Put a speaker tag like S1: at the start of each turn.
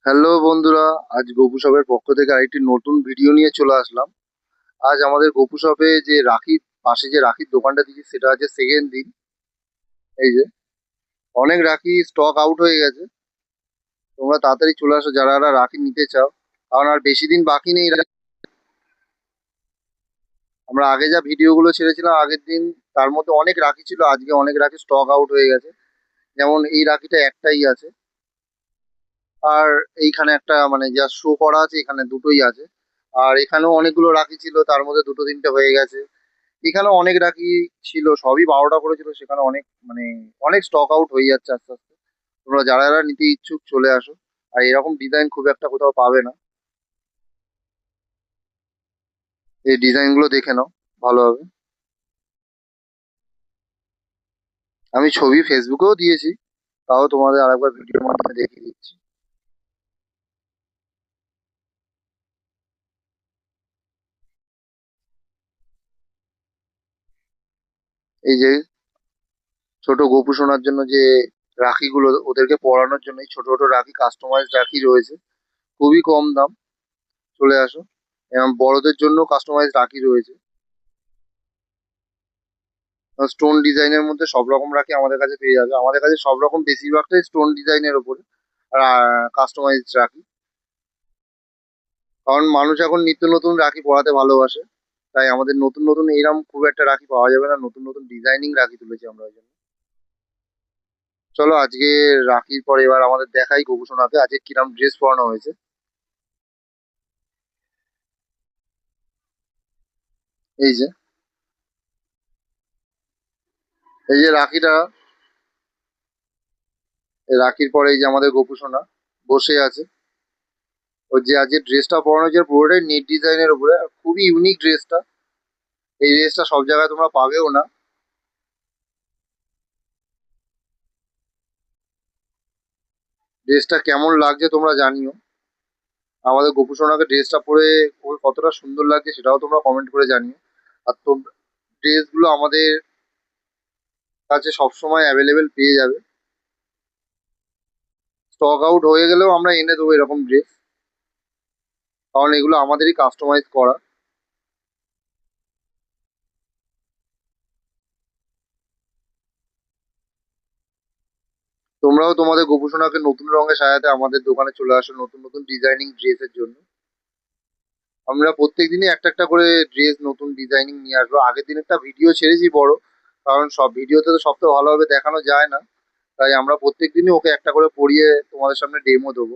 S1: Hello বন্ধুরা, আজ গোপু শপের পক্ষ থেকে আরেকটি নতুন ভিডিও নিয়ে চলে আসলাম। আজ আমাদের গোপু শপে যে রাখির পাশে যে রাখির দোকানটা দিচ্ছি সেটা হচ্ছে সেকেন্ড দিন। এই যে অনেক রাখি স্টক আউট হয়ে গেছে। তোমরা তাড়াতাড়ি চলে আসো যারা যারা রাখি নিতে চাও, কারণ আর বেশি দিন বাকি নেই। আমরা আগে যা ভিডিওগুলো ছেড়েছিলাম আগের দিন, তার মধ্যে অনেক রাখি ছিল, আজকে অনেক রাখি স্টক আউট হয়ে গেছে। যেমন এই রাখিটা একটাই আছে, আর এইখানে একটা মানে যা শো করা আছে এখানে দুটোই আছে। আর এখানেও অনেকগুলো রাখি ছিল, তার মধ্যে দুটো তিনটে হয়ে গেছে। এখানে অনেক রাখি ছিল, সবই 12টা করেছিল, সেখানে অনেক মানে অনেক স্টক আউট হয়ে যাচ্ছে আস্তে আস্তে। তোমরা যারা যারা নিতে ইচ্ছুক চলে আসো। আর এরকম ডিজাইন খুব একটা কোথাও পাবে না। এই ডিজাইন গুলো দেখে নাও ভালো হবে। আমি ছবি ফেসবুকেও দিয়েছি, তাও তোমাদের আরেকবার ভিডিওর মাধ্যমে দেখিয়ে দিচ্ছি। এই যে ছোট গোপু সোনার জন্য যে রাখিগুলো, ওদেরকে পরানোর জন্য এই ছোট ছোট রাখি, কাস্টমাইজ রাখি রয়েছে, খুবই কম দাম। চলে আসো। এবং বড়দের জন্য কাস্টমাইজ রাখি রয়েছে। স্টোন ডিজাইনের মধ্যে সব রকম রাখি আমাদের কাছে পেয়ে যাবে। আমাদের কাছে সব রকম বেশিরভাগটাই স্টোন ডিজাইনের ওপরে আর কাস্টমাইজ রাখি। কারণ মানুষ এখন নিত্য নতুন রাখি পরাতে ভালোবাসে, তাই আমাদের নতুন নতুন এইরকম খুব একটা রাখি পাওয়া যাবে না, নতুন নতুন ডিজাইনিং রাখি তুলেছি আমরা ওই জন্য। চলো আজকে রাখির পরে এবার আমাদের দেখাই গোপুসোনাকে আজকে কিরম ড্রেস পরানো হয়েছে। এই যে এই যে রাখিটা, এই রাখির পরে এই যে আমাদের গোপুসোনা বসে আছে। ওর যে আজকে ড্রেসটা পরানো হয়েছে পুরোটাই নেট ডিজাইনের উপরে, আর খুবই ইউনিক ড্রেসটা। এই ড্রেসটা সব জায়গায় তোমরা পাবেও না। ড্রেসটা কেমন লাগছে তোমরা জানিও। আমাদের গোপু সোনাকে ড্রেসটা পরে ওর কতটা সুন্দর লাগছে সেটাও তোমরা কমেন্ট করে জানিও। আর তো ড্রেসগুলো আমাদের কাছে সবসময় অ্যাভেলেবেল পেয়ে যাবে। স্টক আউট হয়ে গেলেও আমরা এনে দেবো এরকম ড্রেস, কারণ এগুলো আমাদেরই কাস্টমাইজ করা। তোমরাও তোমাদের গোপু সোনাকে নতুন রঙে সাজাতে আমাদের দোকানে চলে আসো নতুন নতুন ডিজাইনিং ড্রেসের জন্য। আমরা প্রত্যেক দিনই একটা একটা করে ড্রেস নতুন ডিজাইনিং নিয়ে আসবো। আগের দিন একটা ভিডিও ছেড়েছি বড়, কারণ সব ভিডিওতে তো সব তো ভালোভাবে দেখানো যায় না। তাই আমরা প্রত্যেক দিনই ওকে একটা করে পরিয়ে তোমাদের সামনে ডেমো দেবো।